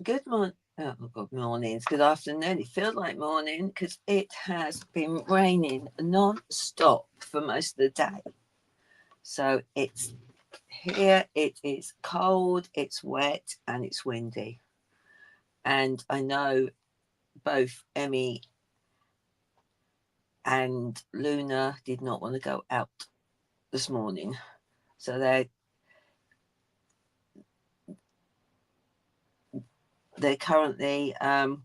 Good morning. Oh, good morning. It's good afternoon. It feels like morning because it has been raining non-stop for most of the day. So it's here. It is cold. It's wet and it's windy. And I know both Emmy and Luna did not want to go out this morning. So they're currently sort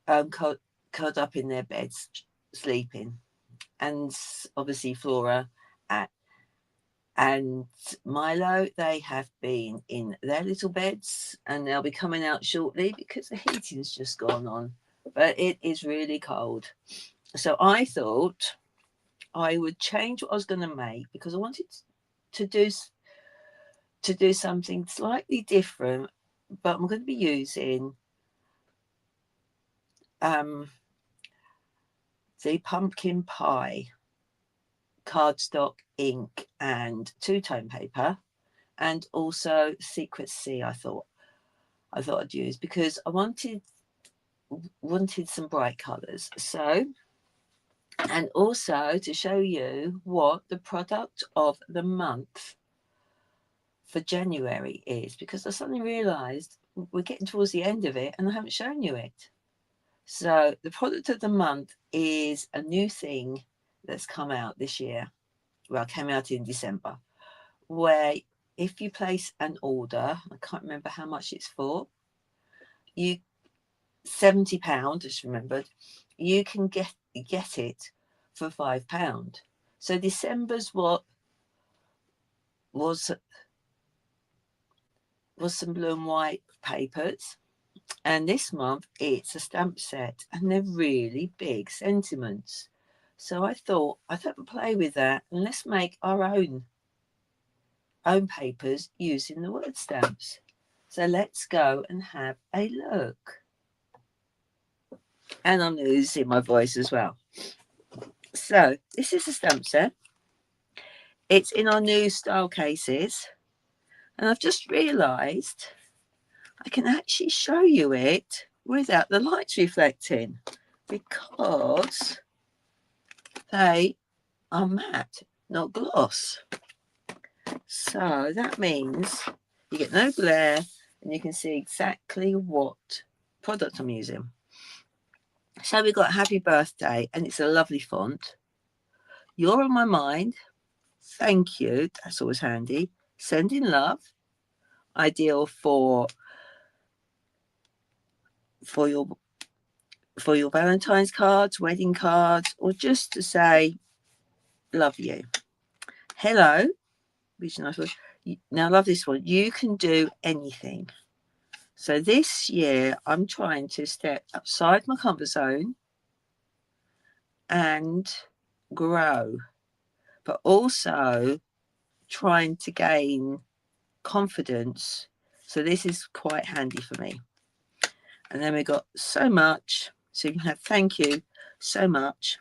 of curled up in their beds sleeping, and obviously Flora and Milo, they have been in their little beds and they'll be coming out shortly because the heating's just gone on. But it is really cold. So I thought I would change what I was going to make because I wanted to do something slightly different, but I'm going to be using um, the pumpkin pie cardstock, ink, and two-tone paper, and also Secret C. I thought I'd use because I wanted some bright colours. So, and also to show you what the product of the month for January is, because I suddenly realised we're getting towards the end of it and I haven't shown you it. So the product of the month is a new thing that's come out this year. Well, it came out in December, where if you place an order, I can't remember how much it's for, you £70, just remembered, you can get it for £5. So December's what was some blue and white papers, and this month it's a stamp set, and they're really big sentiments. So I thought I'd have a play with that, and let's make our own papers using the word stamps. So let's go and have a look. And I'm losing my voice as well. So this is a stamp set. It's in our new style cases. And I've just realised I can actually show you it without the lights reflecting because they are matte, not gloss. So that means you get no glare and you can see exactly what product I'm using. So we've got Happy Birthday, and it's a lovely font. You're on my mind. Thank you. That's always handy. Sending love. Ideal for your Valentine's cards, wedding cards, or just to say love you. Hello, which nice word. Now, I love this one. You can do anything. So this year, I'm trying to step outside my comfort zone and grow, but also trying to gain confidence. So this is quite handy for me. And then we got so much. So you can have thank you so much.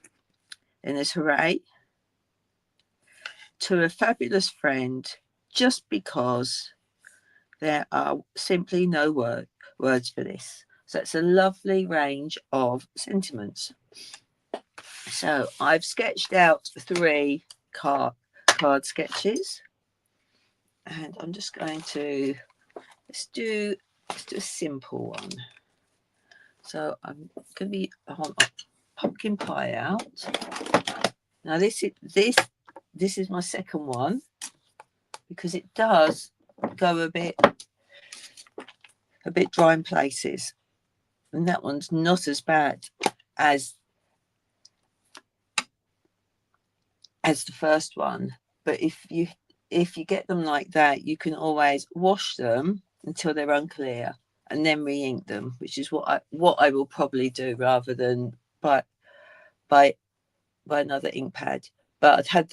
And there's hooray to a fabulous friend, just because there are simply no words for this. So it's a lovely range of sentiments. So I've sketched out 3 card sketches, and I'm just going to let's do a simple one. So I'm going to be on pumpkin pie out. Now this is my second one because it does go a bit dry in places, and that one's not as bad as the first one. But if you get them like that, you can always wash them until they're unclear and then re-ink them, which is what I will probably do rather than buy another ink pad. But I've had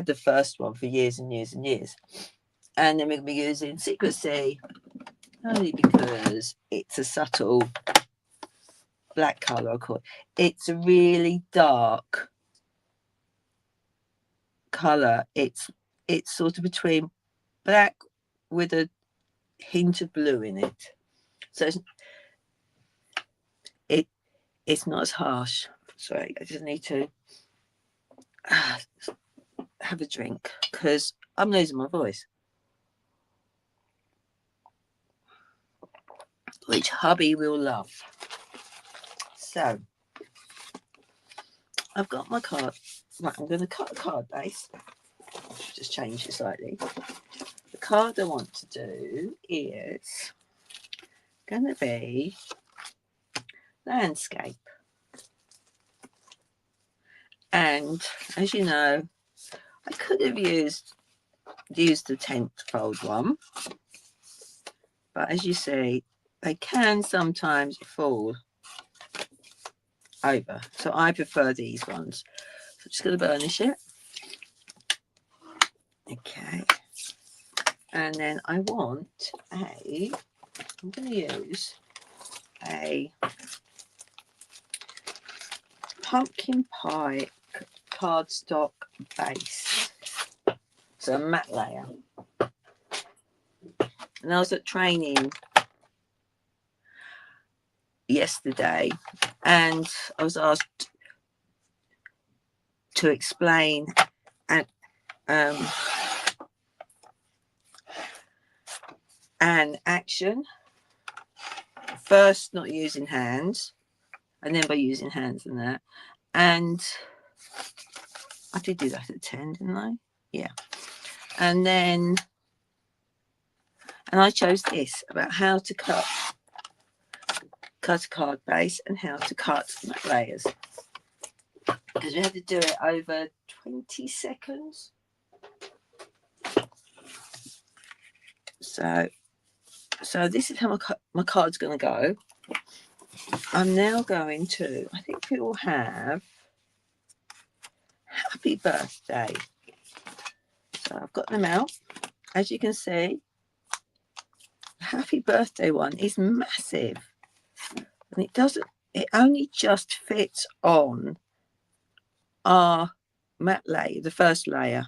the first one for years and years and years, and then we're going to be using Secret C only because it's a subtle black colour. I call it. It's a really dark colour. It's sort of between black with a hint of blue in it. So it's not as harsh. Sorry, I just need to have a drink because I'm losing my voice. Which hubby will love. So, I've got my card. Right, I'm going to cut a card base. Just change it slightly. The card I want to do is going to be landscape. And as you know, I could have used the 10th fold one. But as you see, they can sometimes fall over. So I prefer these ones. So I'm just going to burnish it. Okay. And then I want I'm going to use a pumpkin pie cardstock base. So a matte layer. And I was at training yesterday and I was asked to explain an action. First, not using hands, and then by using hands and that. And I did do that at 10, didn't I? Yeah. And I chose this about how to cut a card base and how to cut matte layers. Because we had to do it over 20 seconds. So this is how my card's going to go. I'm now going to, I think we will have happy birthday. So I've got them out. As you can see, the happy birthday one is massive. And it only just fits on our matte layer, the first layer.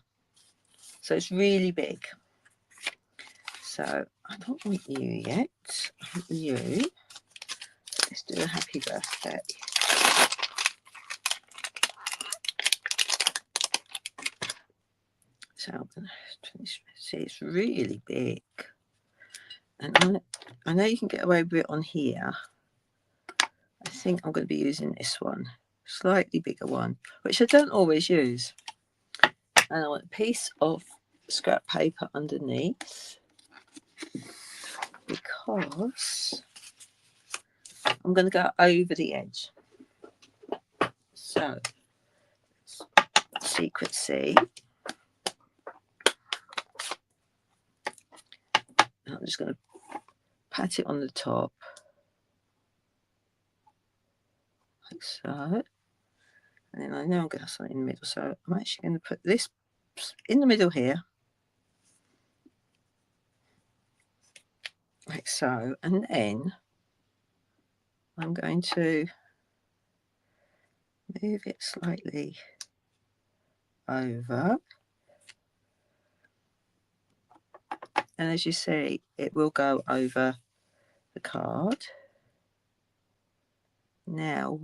So it's really big. So I don't want you yet. I want you. Let's do a happy birthday. So I'm going to see it's really big. And I know you can get away with it on here. I think I'm going to be using this one. Slightly bigger one, which I don't always use. And I want a piece of scrap paper underneath because I'm going to go over the edge. So, secret C. And I'm just going to pat it on the top. Like so. And then I know I'm going to have something in the middle. So I'm actually going to put this in the middle here. Like so. And then I'm going to move it slightly over. And as you see, it will go over the card. Now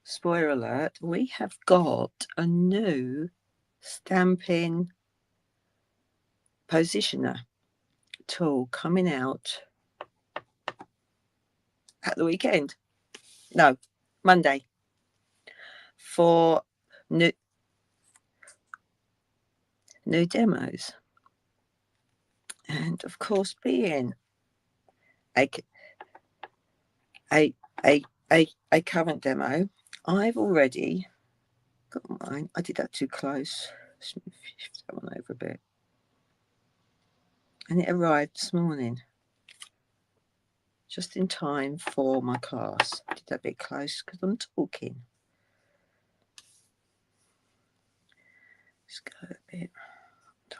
spoiler alert, we have got a new Stampin' Positioner tool coming out at the weekend. No, Monday. For new demos. And of course, being a current demo, I've already got mine. I did that too close. Shift that one over a bit. And it arrived this morning. Just in time for my class. I did that a bit close because I'm talking. Let's go a bit.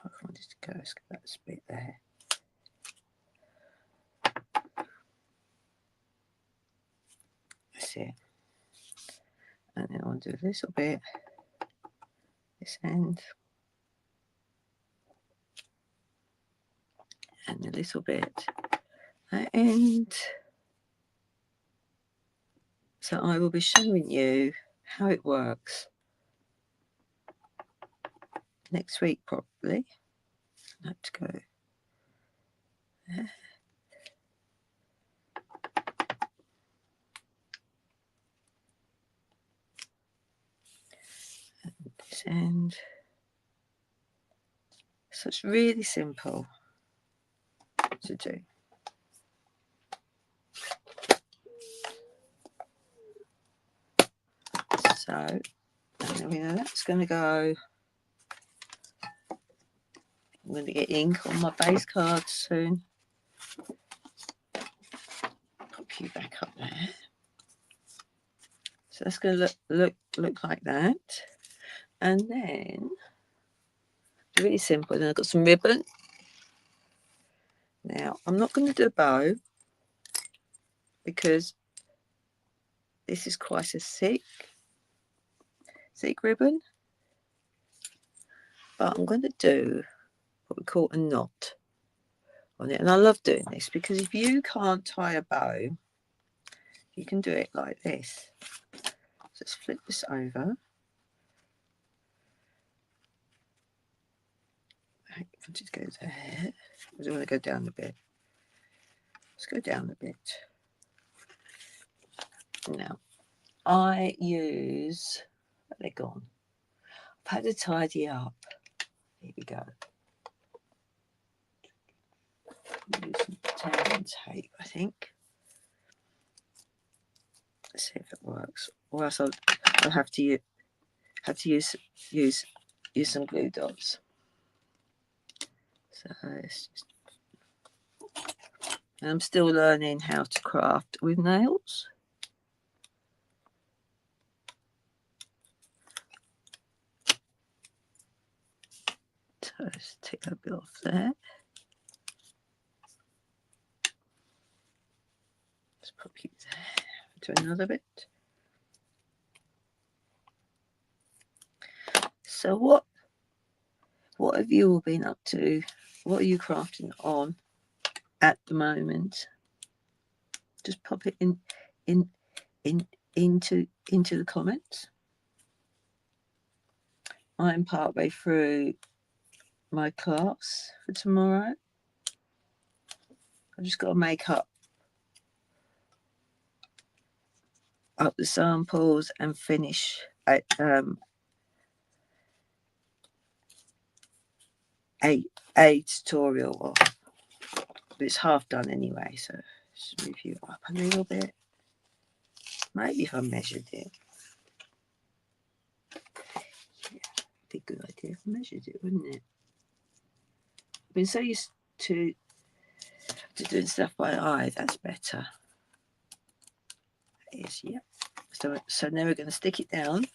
I wanted to go. Let's get that bit there. That's it. And then I'll do a little bit this end. and a little bit at the end. So I will be showing you how it works next week probably. I have to go there. And this end. So it's really simple to do. So, and we know that's going to go. I'm going to get ink on my base card soon. Pop you back up there. So that's going to look like that. And then, really simple. Then I've got some ribbon. Now, I'm not going to do a bow because this is quite a thick ribbon. But I'm going to do what we call a knot on it. And I love doing this because if you can't tie a bow, you can do it like this. So let's flip this over. I want it to go there. I don't want to go down a bit. Let's go down a bit. Now, I use, they're gone. I've had to tidy up. Here we go. Use some tan tape, I think. Let's see if it works. Or else I'll have to use some glue dots. So it's just, and I'm still learning how to craft with nails. So let's take that bit off there. Let's pop you there. Do another bit. So what have you all been up to? What are you crafting on at the moment? Just pop it into the comments. I'm partway through my class for tomorrow. I've just got to make up the samples and finish a tutorial off. But it's half done anyway, so just review it up a little bit. Maybe if I measured it. Yeah, be a good idea if I measured it, wouldn't it? I've been so used to doing stuff by eye, that's better. That is, yeah. So now we're going to stick it down.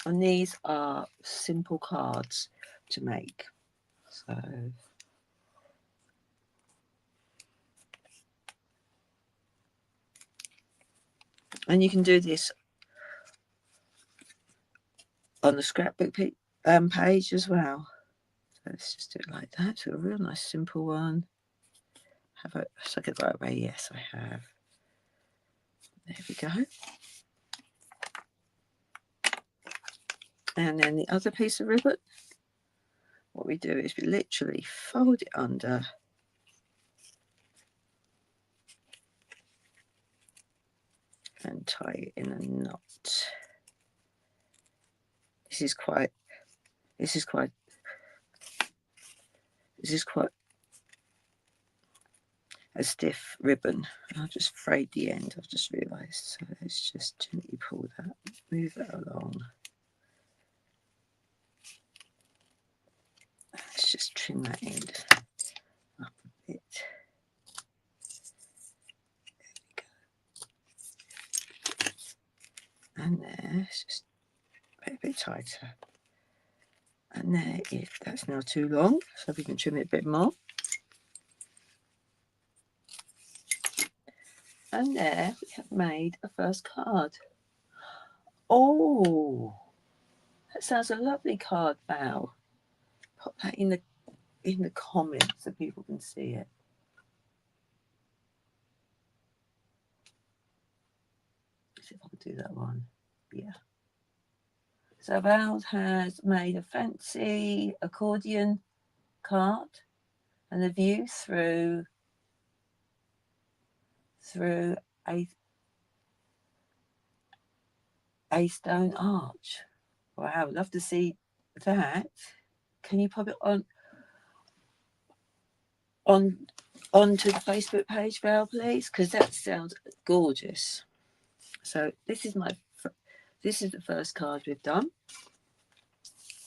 And these are simple cards to make. So and you can do this on the scrapbook page as well. So let's just do it like that. So a real nice simple one. Have I stuck it the right way? Yes, I have. There we go. And then the other piece of ribbon, what we do is we literally fold it under and tie it in a knot. This is quite a stiff ribbon. I've just frayed the end, I've just realised. So let's just gently pull that, move that along. Let's just trim that end up a bit. There we go. And there, it's just a bit tighter. And there, if that's now too long, so we can trim it a bit more. And there we have made a first card. Oh, that sounds a lovely card, Val. Pop that in the in the comments so people can see it. See if I can do that one. Yeah. So Val has made a fancy accordion card and a view through a stone arch. Wow, I'd love to see that. Can you pop it onto the Facebook page, Val, please? Because that sounds gorgeous. So this is the first card we've done.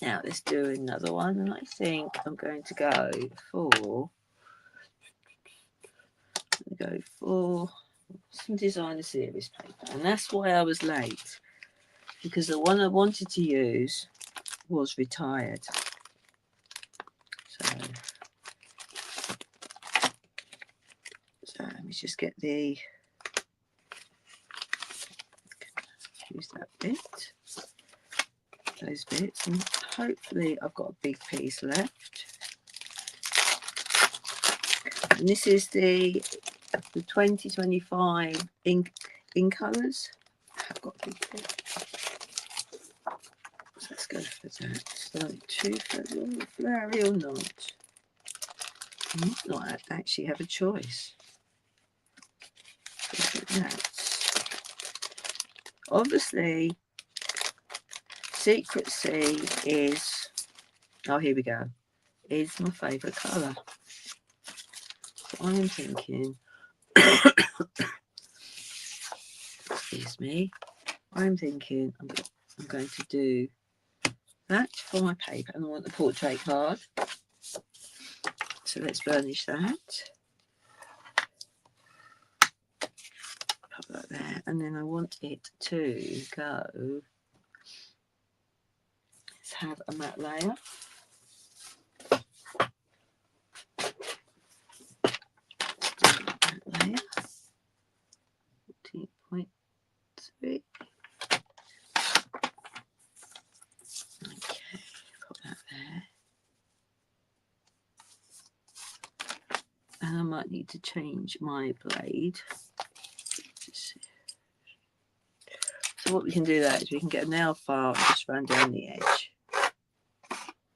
Now let's do another one, and I think I'm going to go for some designer series paper, and that's why I was late, because the one I wanted to use was retired. So let me just get use that bit, those bits, and hopefully I've got a big piece left. And this is the 2025 in colours. I've got a big bit. So let's go for that. So too flowery or not? I might not actually have a choice. Look at that. Obviously, Secret Sea is, oh, here we go, is my favourite colour. So I'm thinking, excuse me, I'm thinking I'm going to do that for my paper, and I want the portrait card. So let's burnish that. Pop that there, and then I want it to go. Let's have a matte layer. Matte layer. 14.3. Okay, put that there. And I might need to change my blade. So what we can do that is we can get a nail file and just run down the edge.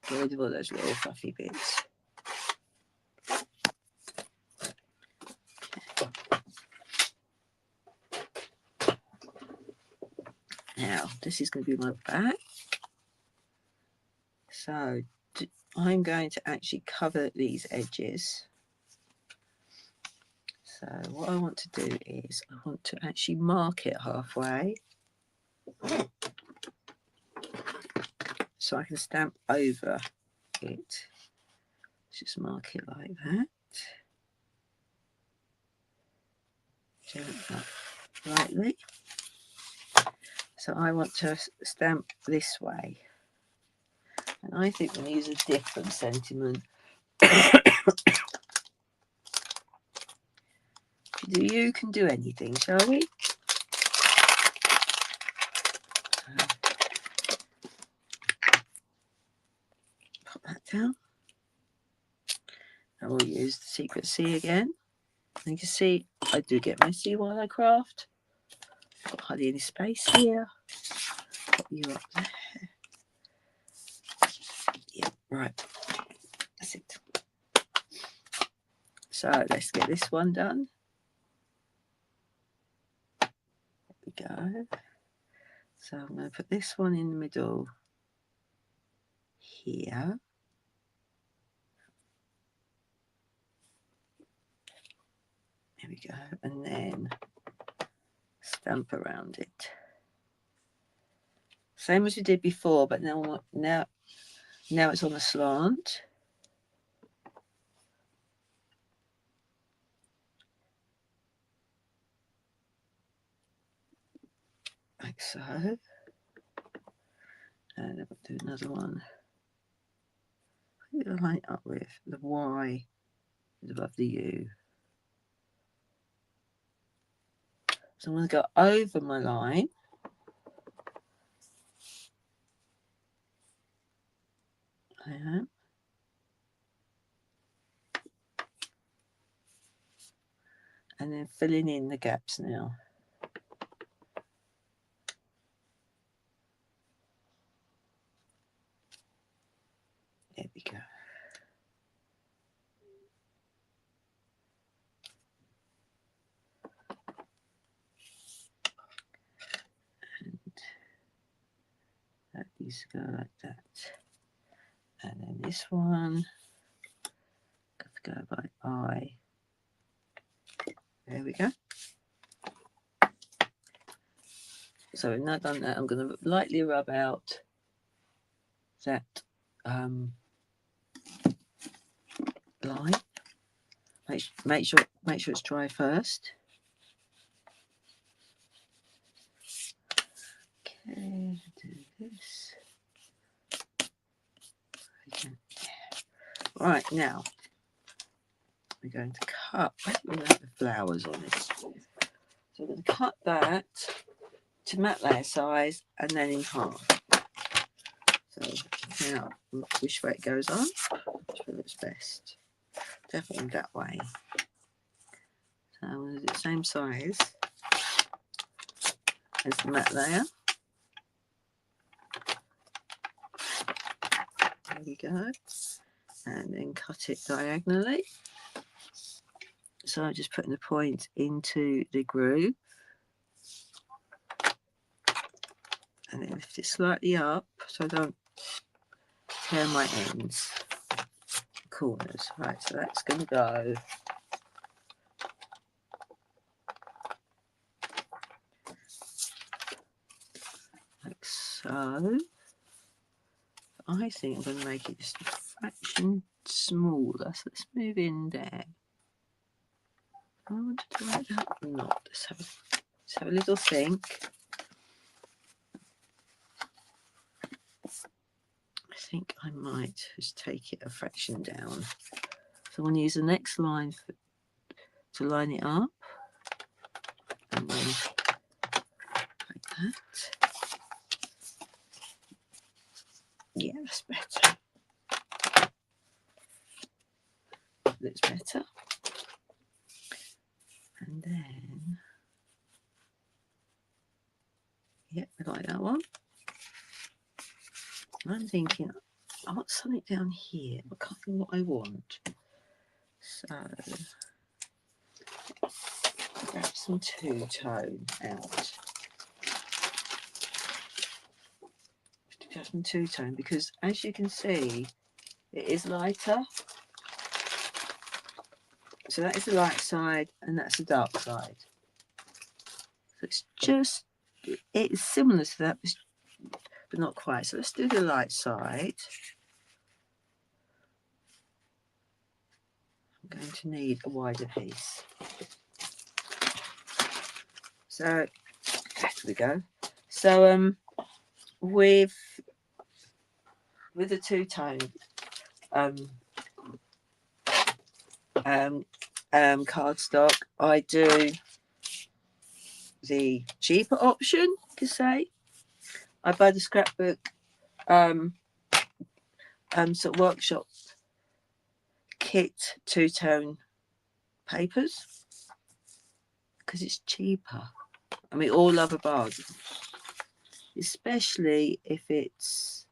Get rid of all those little fluffy bits. Now, this is going to be my back. So I'm going to actually cover these edges. So what I want to do is I want to actually mark it halfway, so I can stamp over it. Just mark it like that. Jump up lightly. So I want to stamp this way. And I think we'll use a different sentiment. You can do anything, shall we? Pop that down. I will use the Secret Sea again. And you can see I do get messy while I craft. Got hardly any space here. Put you up there. Yeah, right. That's it. So let's get this one done. There we go. So I'm going to put this one in the middle here. There we go. And then stamp around it. Same as we did before, but now it's on a slant. Like so. And then we'll do another one. Line up with the Y is above the U. So I'm going to go over my line. I am. and then filling in the gaps now. There we go. And that needs to go like that. And then this one, got to go by eye. There we go. So we've now done that. I'm going to lightly rub out that line. Make sure it's dry first. Okay, do this. Okay. Right, now we're going to cut. We're going to have the flowers on it. So we're going to cut that to mat layer size and then in half. So now, which way it goes on, which way looks best. Definitely that way. So I'm going to do the same size as the mat layer. There we go. And then cut it diagonally. So I'm just putting the point into the groove. And then lift it slightly up so I don't tear my ends, corners. Right, so that's going to go like so. I think I'm going to make it just a fraction smaller. So let's move in there. I want to do like that or not. Let's have a little think. I think I might just take it a fraction down. So I'm going to use the next line to line it up. And then like that. Yeah, that's better. Looks better. And then, yep, I like that one. I'm thinking, I want something down here. I can't think what I want. So, grab some two-tone out. Grab some two-tone because, as you can see, it is lighter. So that is the light side, and that's the dark side. So it's just, it's similar to that, but not quite. So let's do the light side. I'm going to need a wider piece. So there we go. So with the two-tone cardstock, I do the cheaper option, you could say. I buy the scrapbook sort of workshop kit two-tone papers because it's cheaper. And we all love a bargain, especially if it's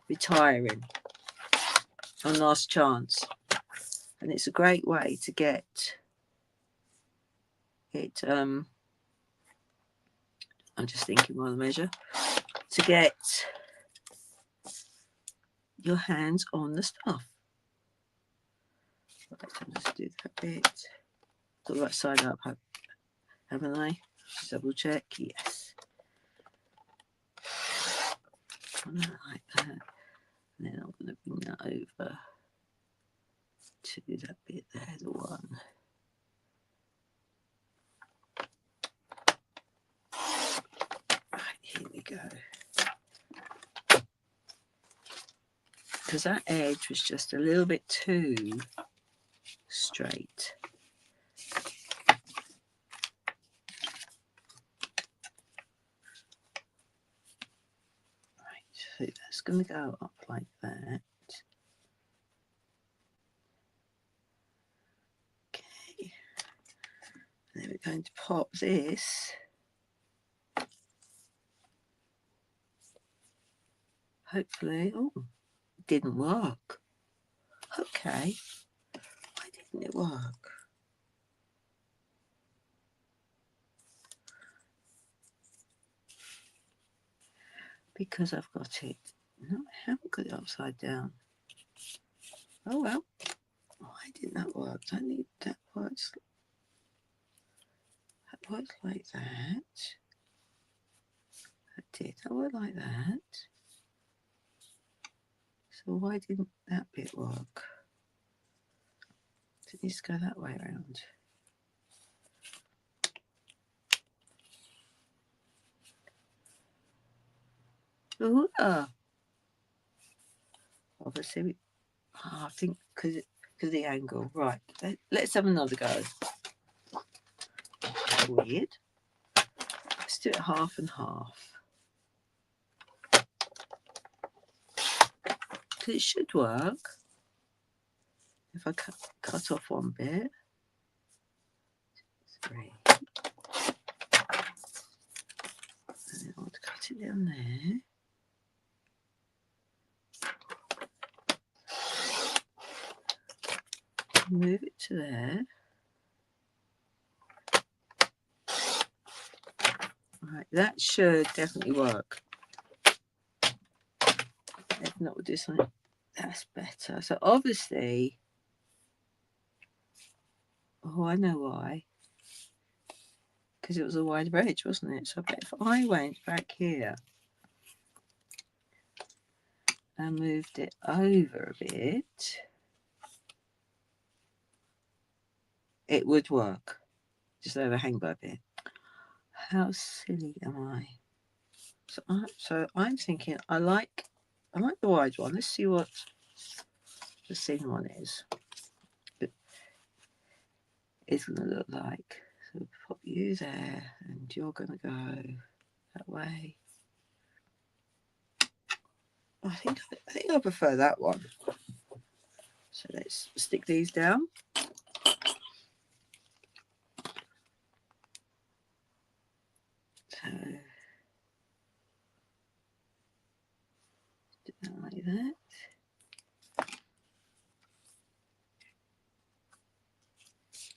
retiring on last chance. And it's a great way to get it. I'm just thinking while I measure, to get your hands on the stuff. Right, I'll just do that bit. Got the right side up, haven't I? Just double check. Yes. Like that. And then I'm going to bring that over to that bit there, the one. Right, here we go. Because that edge was just a little bit too straight. Right, so that's going to go up like that. Okay. going to pop this. Hopefully, oh, it didn't work. Okay, why didn't it work? Because I've got it. No, I haven't got it upside down. Oh well. Why didn't that work? I need that works. That works like that. That did. That worked like that. So why didn't that bit work? It needs to go that way around. Ooh, obviously, I think because of the angle. Right, let's have another go. Weird. Let's do it half and half. Because it should work. If I cut off one bit. 3. And then I want to cut it down there. Move it to there. Right, that should definitely work. If not, we'll do something that's better. So obviously, oh, I know why. Because it was a wider edge, wasn't it? So I bet if I went back here and moved it over a bit, it would work. Just overhang by a bit. How silly am I? So I'm thinking I like the wide one. Let's see what the thin one is. It's going to look like. So pop you there, and you're going to go that way. I think I prefer that one. So let's stick these down. So do that like that.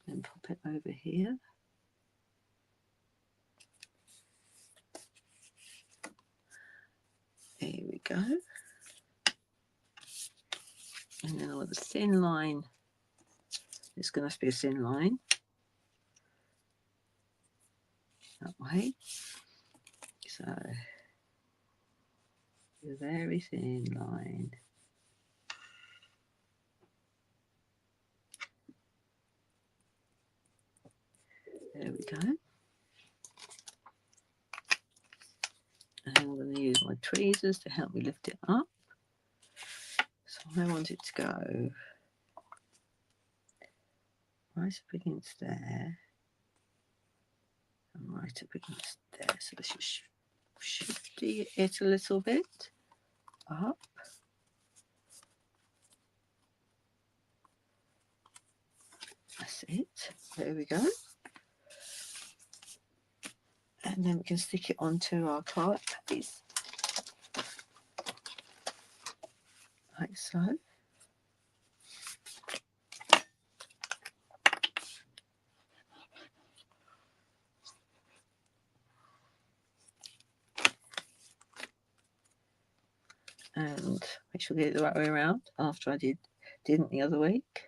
And pop it over here. There we go. And then I want the thin line. It's going to be a thin line. That way. So a very thin line. There we go. And I'm going to use my tweezers to help me lift it up. So I want it to go right up against there and right up against there. So let's just shift it a little bit up. That's it. There we go. And then we can stick it onto our card piece. Like so. And make sure we get it the right way around after I didn't the other week.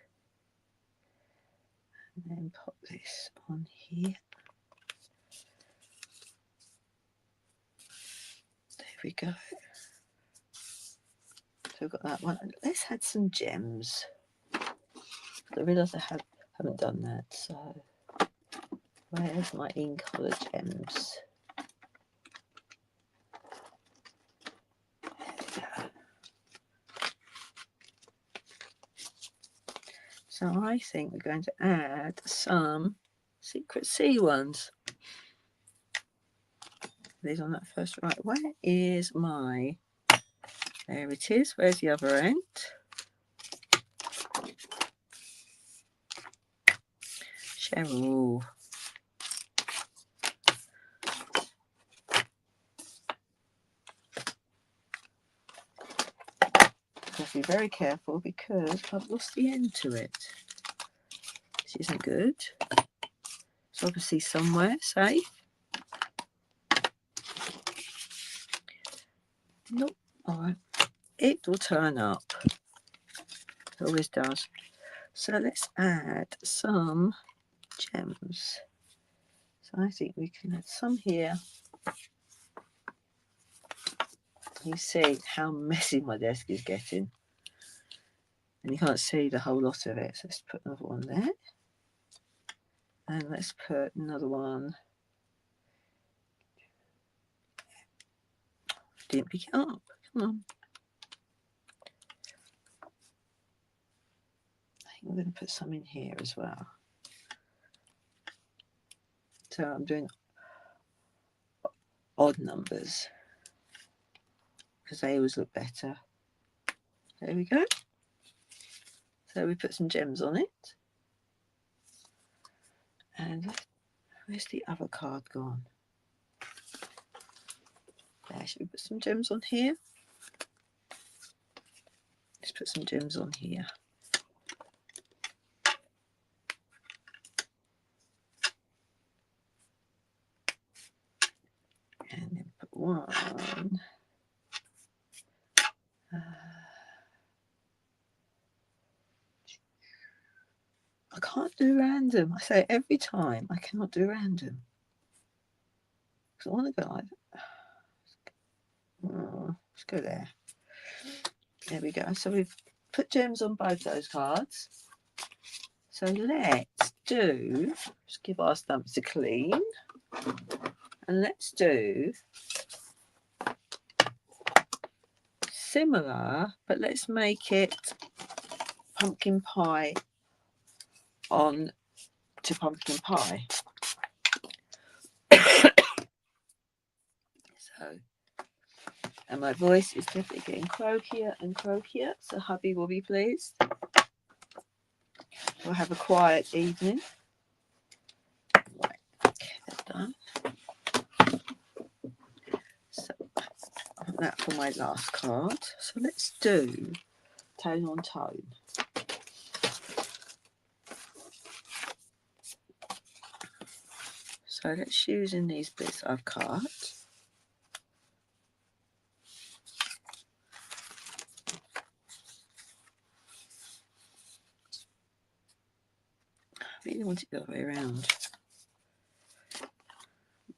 And then pop this on here. There we go. So we've got that one. Let's add some gems. I realise I haven't done that. So where's my in-colour gems? So I think we're going to add some Secret Sea ones. These on that first, right? Where is my? There it is. Where's the other end? Cheryl. to be very careful because I've lost the end to it. This isn't good. It's obviously somewhere safe. Nope. Alright. It will turn up. It always does. So let's add some gems. So I think we can add some here. You see how messy my desk is getting. And you can't see the whole lot of it. So let's put another one there. And let's put another one. Didn't pick it up. Come on. I think we're going to put some in here as well. So I'm doing odd numbers because they always look better. There we go. So we put some gems on it. And where's the other card gone? There, should we put some gems on here? Let's put some gems on here. And then put one. I can't do random. I say it every time. I cannot do random. Because I want to go like that. Oh, let's go there. There we go. So we've put gems on both those cards. So let's do, just give our stumps a clean. And let's do similar, but let's make it pumpkin pie on to pumpkin pie. So, and my voice is definitely getting croakier and croakier, so hubby will be pleased. We'll have a quiet evening. Right, okay, that's done. So I want that for my last card. So let's do tone on tone. So let's use in these bits I've cut. I really want it the other way around.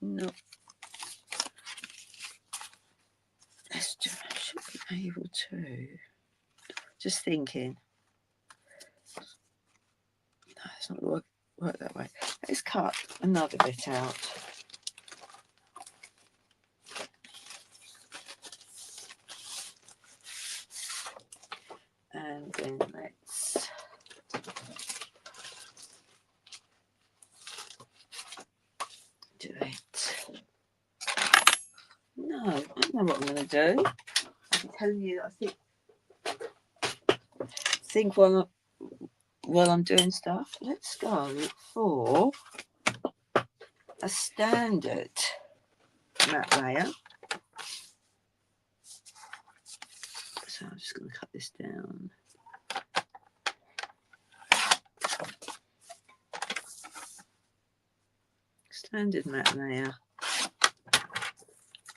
No. Let's do, I should be able to. Just thinking. No, it's not going to work that way. Let's cut another bit out. And then let's do it. No, I don't know what I'm going to do. I'm telling you, I think while I'm doing stuff, let's go for a standard matte layer. So I'm just going to cut this down. Standard matte layer.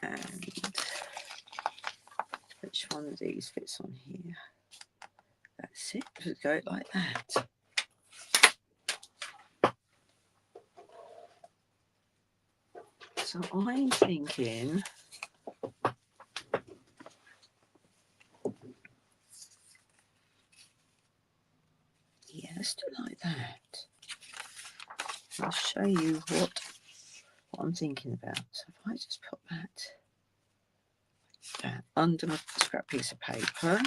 And which one of these fits on here? That's it. Just go like that. So I'm thinking yeah, let's do it like that. I'll show you what I'm thinking about. So if I just put that under my scrap piece of paper.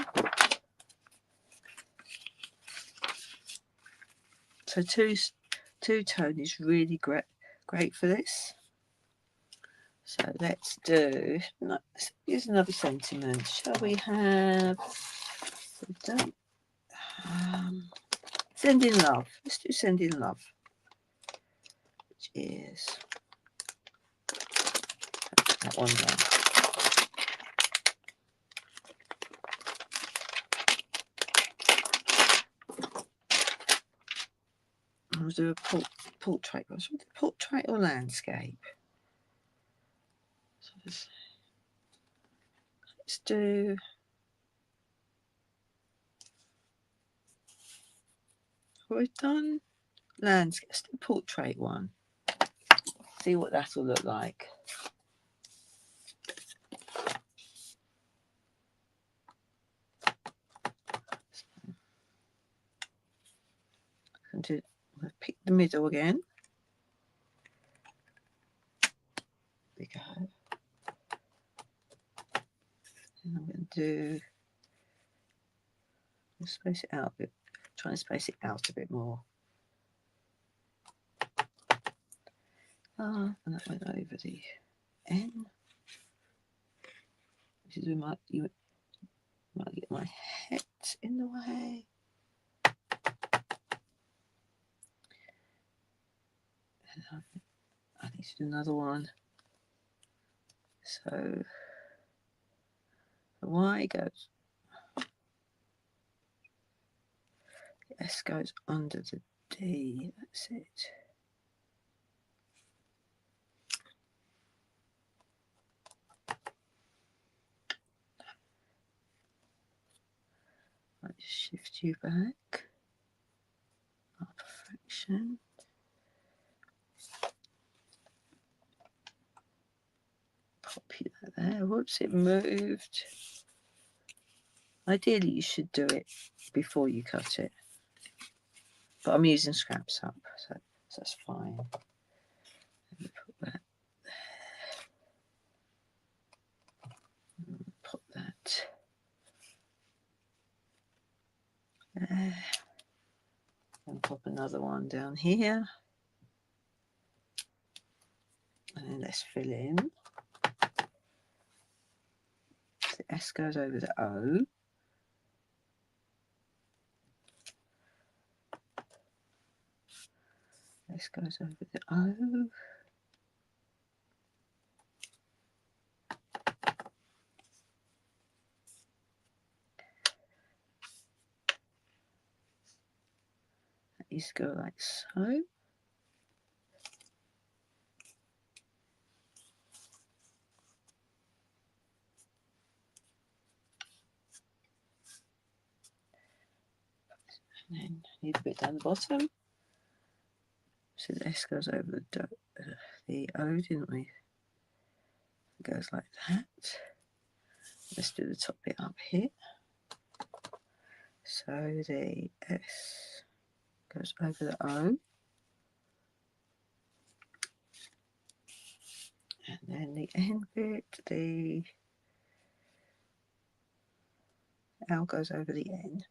So two-tone is really great for this. So let's use another sentiment. Shall we have send in love? Let's do send in love, which is that one there. I'll do a portrait. Portrait or landscape? So let's do. What we've done landscape. Let's do portrait one. See what that will look like. So I'll pick the middle again. There we go. And I'm going to do. Space it out a bit. Try and space it out a bit more. And that went over the N. This is where you might get my head in the way. And I need to do another one. So the Y goes. The S goes under the D. That's it. I'll just shift you back. Up a fraction. Pop you that there. Whoops, it moved. Ideally, you should do it before you cut it. But I'm using scraps up, so that's fine. Let me put that there. Put that there. And pop another one down here. And then let's fill in. The S goes over the O. S goes over the O. That needs to go like so. And then need a bit down the bottom. So the S goes over the O, didn't we? It goes like that. Let's do the top bit up here. So the S goes over the O. And then the end bit, the L goes over the N.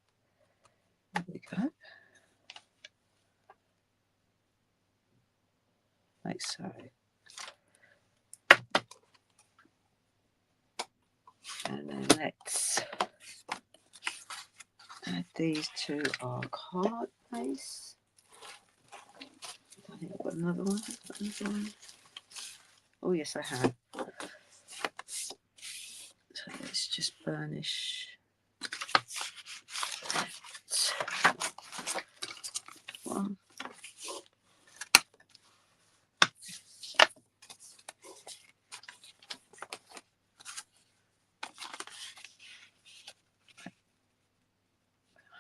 There we go. Like so. And then let's add these to our card base. I think I've got another one. Oh yes, I have. So let's just burnish that one.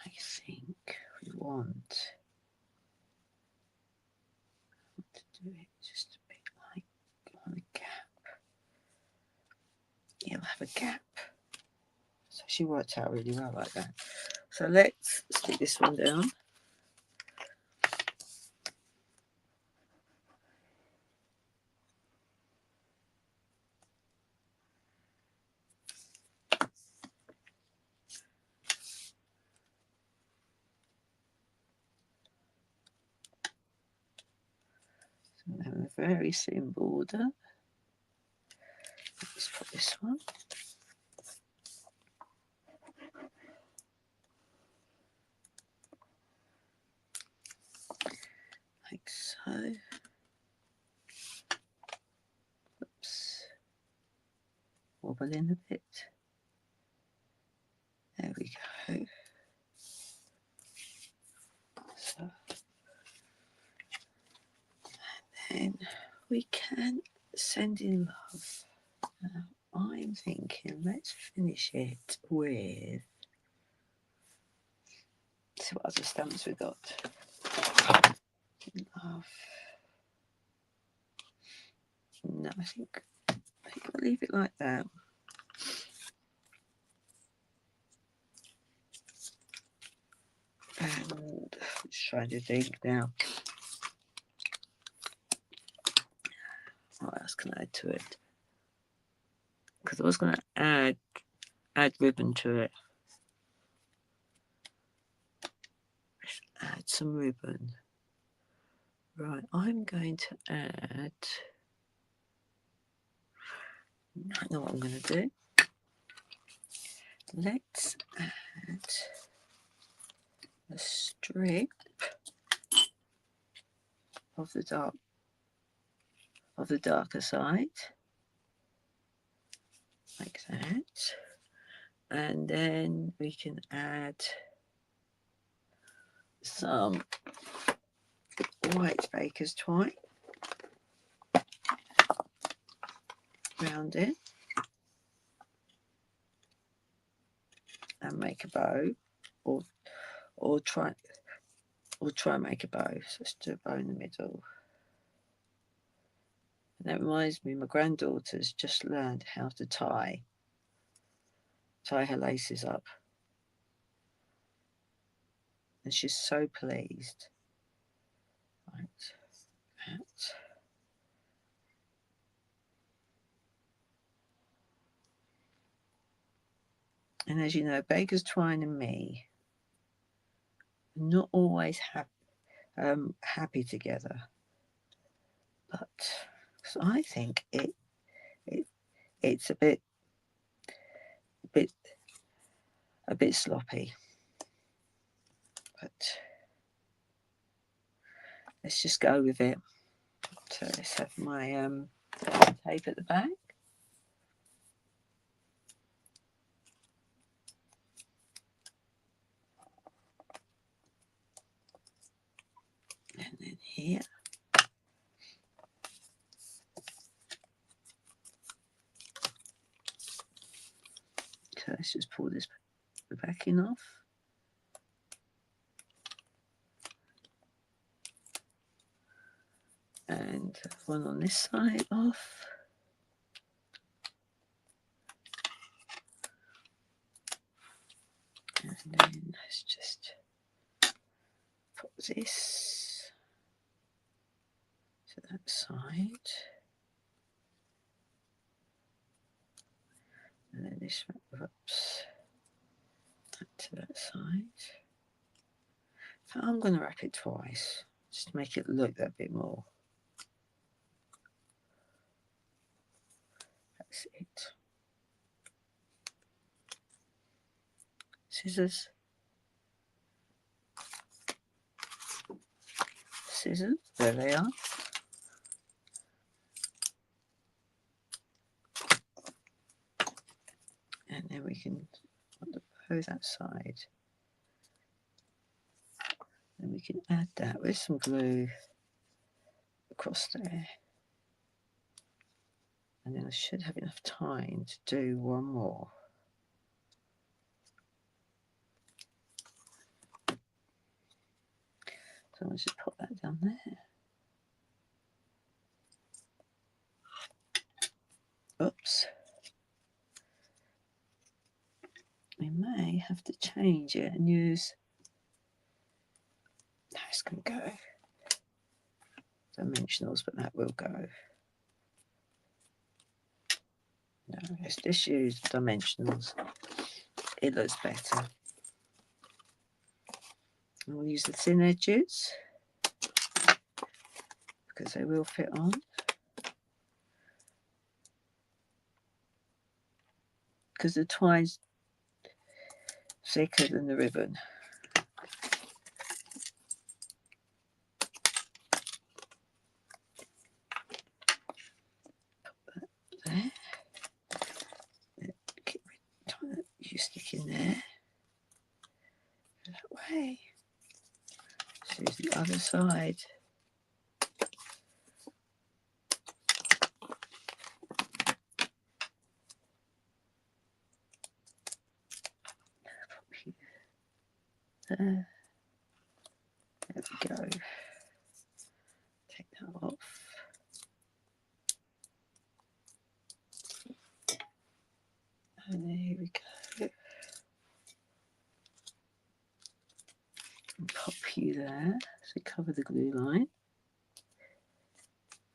I think we want to do it just a bit like on a gap. You'll have a gap. So she worked out really well like that. So let's stick this one down. So we have a very thin border. Let's put this one. Like so. Oops. Wobble in a bit. There we go. So Sending love. Now, I'm thinking let's finish it with, see what other stamps we got. Love. No, I think we'll leave it like that. And just trying to think now. What else can I add to it? Because I was going to add ribbon to it. Let's add some ribbon. Right, I'm going to add. I know what I'm going to do. Let's add a strip of the darker side, like that, and then we can add some white baker's twine around it and make a bow, or try and make a bow. So let's do a bow in the middle. And that reminds me, my granddaughter's just learned how to tie her laces up, and she's so pleased. Right, that. And as you know, baker's twine and me are not always happy together, but so I think it's a bit sloppy. But let's just go with it. So let's have my tape at the back. And then here. So let's just pull the backing off. And one on this side off. And then let's just put this to that side. And then this wraps that to that side. So I'm going to wrap it twice, just to make it look that bit more. That's it. Scissors. Scissors, there they are. And then we can put the bow that side. And we can add that with some glue across there. And then I should have enough time to do one more. So I'll just put that down there. Oops. We may have to change it and use, that's going to go dimensionals, but that will go. No, let's just use dimensionals. It looks better. And we'll use the thin edges because they will fit on. Because the twine's thicker than the ribbon. Put that there. Keep you stick in there. That way. Let's use the other side. there. There we go. Take that off. And there we go. And pop you there. So cover the glue line.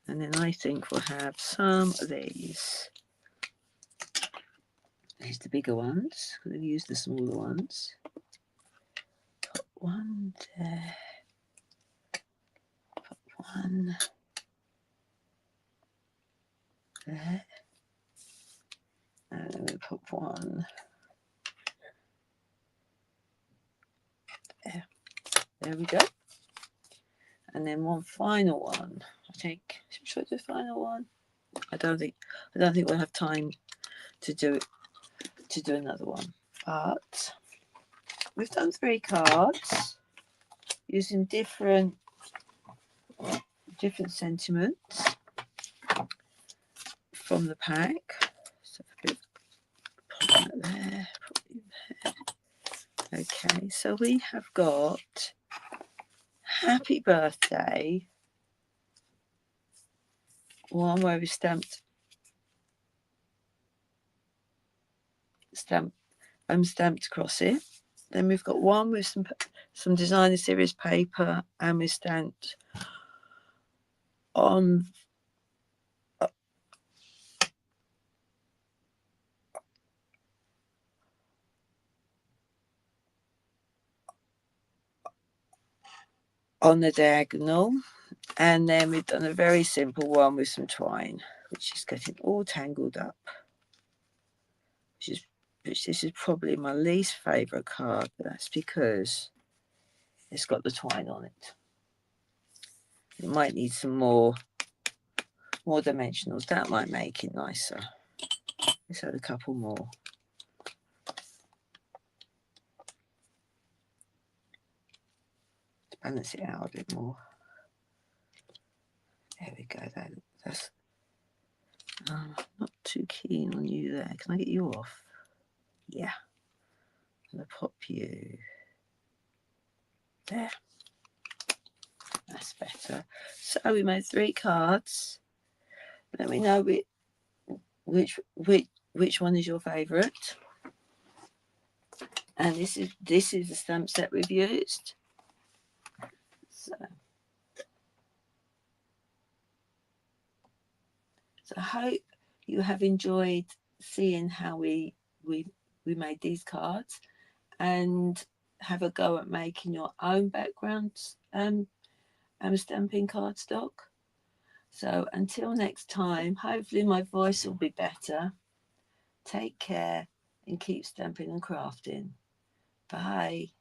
And then I think we'll have some of these. Here's the bigger ones. We'll use the smaller ones. Put one there. Put one there. And then we'll put one there. There we go. And then one final one. I think. Should I do the final one? I don't think we'll have time to do another one. But we've done 3 cards using different sentiments from the pack. So put that there, put it there. Okay, so we have got Happy Birthday, one where we stamped across it. Then we've got one with some designer series paper, and we stamped on the diagonal. And then we've done a very simple one with some twine, which is getting all tangled up. This is probably my least favourite card, but that's because it's got the twine on it. It might need some more dimensionals. That might make it nicer. Let's add a couple more. To balance it out a bit more. There we go. That's not too keen on you there. Can I get you off? Yeah. I'm going to pop you there. That's better. So we made 3 cards. Let me know which one is your favourite. And this is the stamp set we've used. So I hope you have enjoyed seeing how we made these cards, and have a go at making your own backgrounds stamping cardstock. So until next time, hopefully my voice will be better. Take care and keep stamping and crafting. Bye.